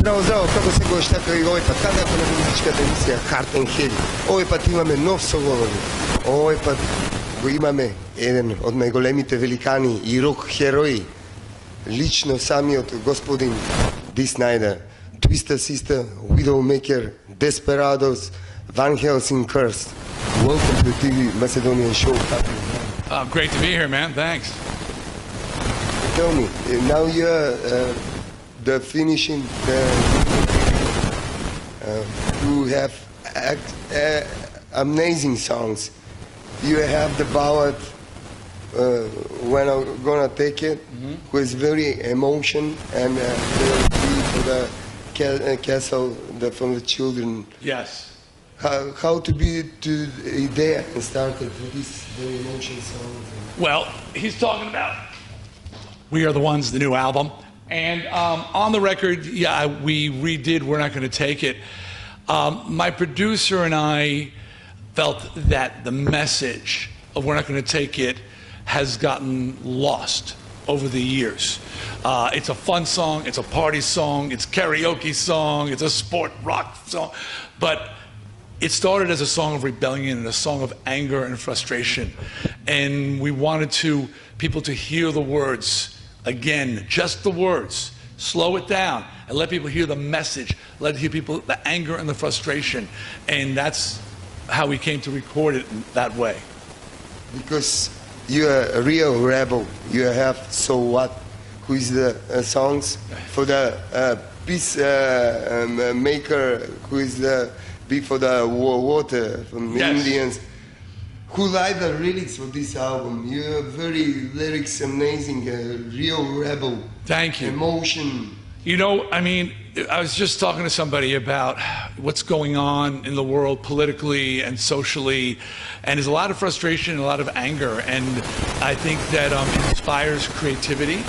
Здрав, како се го штака и овој пат, каде на музичката емисија Heart and Head. Овој пат имаме нов соголовник. Овој пат го имаме еден од најголемите великани и рок херои, лично самиот господин Dee Snider, Twisted Sister, Widowmaker, Desperados, Van Helsing Curse. Welcome to the TV Macedonian show. Great to be here, man. Thanks. Tell me, now you're the finishing, you have amazing songs. You have the ballad, When I'm Gonna Take It, who is very emotion, and for the castle from the children. Yes. How to be to there and started with this very emotional song? Well, he's talking about We Are the Ones, the new album. And on the record, yeah, we redid We're Not Gonna Take It. My producer and I felt that the message of We're Not Gonna Take It has gotten lost over the years. It's a fun song, it's a party song, it's a karaoke song, it's a sport rock song, but it started as a song of rebellion and a song of anger and frustration. And we wanted people to hear the words again, just the words, slow it down and let people hear the message, let people the anger and the frustration. And that's how we came to record it that way. Because you're a real rebel. You have So What, who is the songs for the peace maker, who is the for the water from the Indians. Who like the lyrics for this album? You're very lyrics amazing, a real rebel. Thank you. Emotion. You know, I mean, I was just talking to somebody about what's going on in the world politically and socially, and there's a lot of frustration and a lot of anger, and I think that it inspires creativity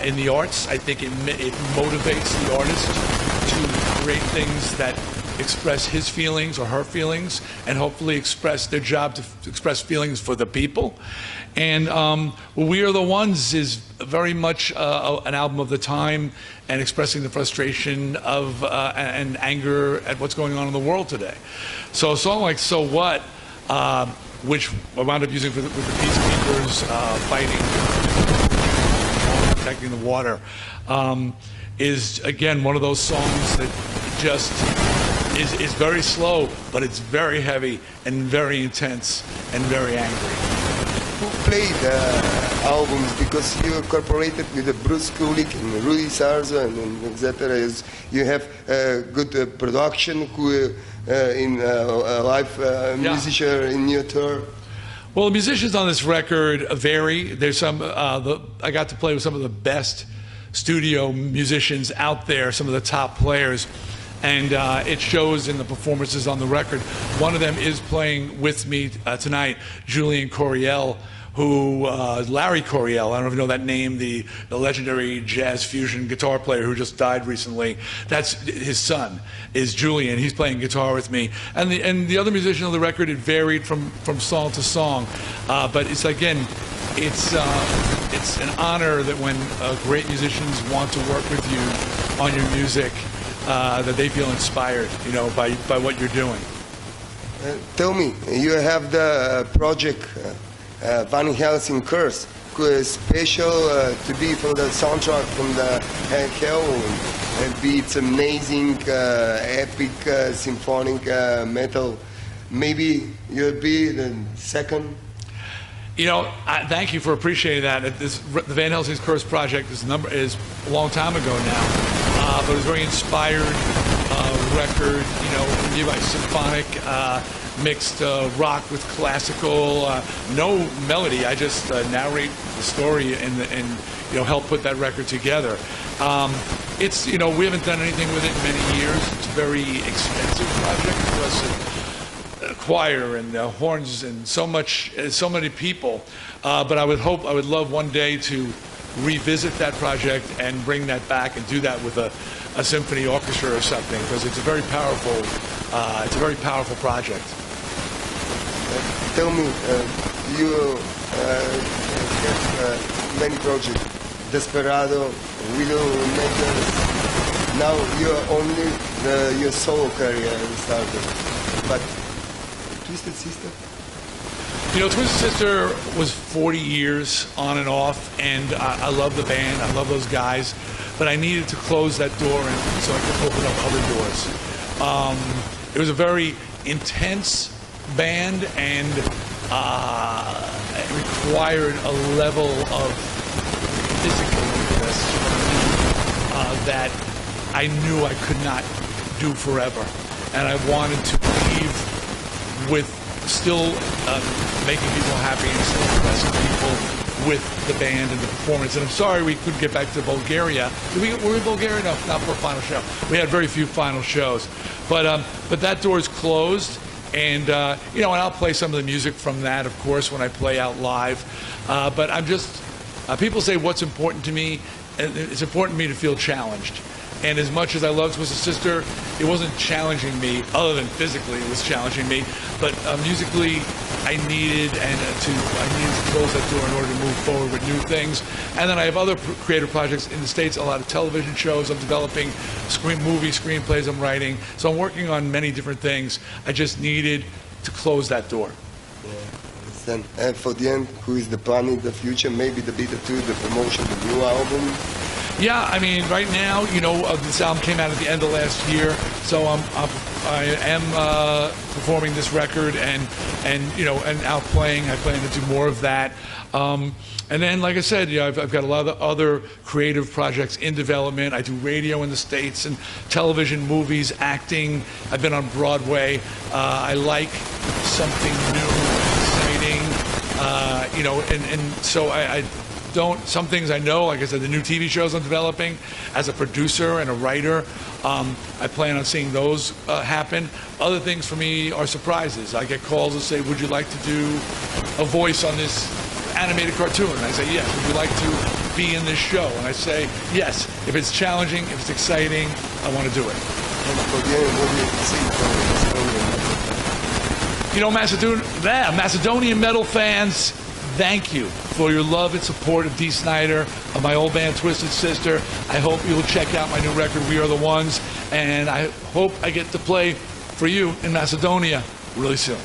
in the arts. I think it motivates the artist to create things that express his feelings or her feelings, and hopefully express their job to express feelings for the people. And We Are the Ones is very much an album of the time and expressing the frustration of and anger at what's going on in the world today. So a song like So What, which I wound up using with the peacekeepers fighting, protecting the water, is again one of those songs that just is very slow, but it's very heavy and very intense and very angry. Who played albums, because you incorporated with the Bruce Kulick and Rudy Sarzo and etc. You have good production, who in live musician in your tour. Well, the musicians on this record vary. There's some I got to play with some of the best studio musicians out there, some of the top players. And it shows in the performances on the record. One of them is playing with me tonight, Julian Coriel, who, Larry Coriel, I don't know if you know that name, the legendary jazz fusion guitar player who just died recently. That's his son, is Julian. He's playing guitar with me. And the other musician on the record, it varied from song to song. But it's, again, it's an honor that when great musicians want to work with you on your music, that they feel inspired, you know, by what you're doing. Tell me, you have the project Van Helsing Curse, who is special to be for the soundtrack from the Hell, and be it's amazing, epic, symphonic metal. Maybe you'll be the second. You know, thank you for appreciating that. The Van Helsing's Curse project is a long time ago now. But it was a very inspired record, you know, by symphonic, mixed rock with classical, no melody. I just narrate the story and you know, help put that record together. It's, you know, we haven't done anything with it in many years. It's a very expensive project for us, a choir and horns and so many people. But I would love one day to revisit that project and bring that back and do that with a symphony orchestra or something, because it's a very powerful project. Tell me, you have many projects: Desperado, Widowmaker, now you're only your solo career started. But Twisted Sister? You know, Twisted Sister was 40 years on and off, and I love the band, I love those guys, but I needed to close that door so I could open up other doors. It was a very intense band, and it required a level of physicalness that I knew I could not do forever. And I wanted to leave with still making people happy and still impressing people with the band and the performance. And I'm sorry we couldn't get back to Bulgaria. Were we in Bulgaria? No, not for a final show. We had very few final shows. But that door is closed. And, you know, and I'll play some of the music from that, of course, when I play out live. But I'm just, people say what's important to me. It's important to me to feel challenged. And as much as I love Twisted Sister, it wasn't challenging me, other than physically it was challenging me. But musically, I needed to close that door in order to move forward with new things. And then I have other creative projects in the States, a lot of television shows I'm developing, movie screenplays I'm writing. So I'm working on many different things. I just needed to close that door. Yeah, and for the end, who is the plan in the future? Maybe the Bitola 2, the promotion, the new album? Yeah, I mean, right now, you know, this album came out at the end of last year, so I am performing this record and you know, and out playing. I plan to do more of that. And then, like I said, you know, I've got a lot of other creative projects in development. I do radio in the States and television, movies, acting. I've been on Broadway. I like something new and exciting, you know, and so I some things I know, like I said, the new TV shows I'm developing as a producer and a writer, I plan on seeing those happen. Other things for me are surprises. I get calls that say, would you like to do a voice on this animated cartoon? And I say, yes. Would you like to be in this show? And I say, yes. If it's challenging, if it's exciting, I want to do it. You know, Macedonian metal fans, thank you for your love and support of Dee Snider, of my old band Twisted Sister. I hope you'll check out my new record, We Are the Ones, and I hope I get to play for you in Macedonia really soon.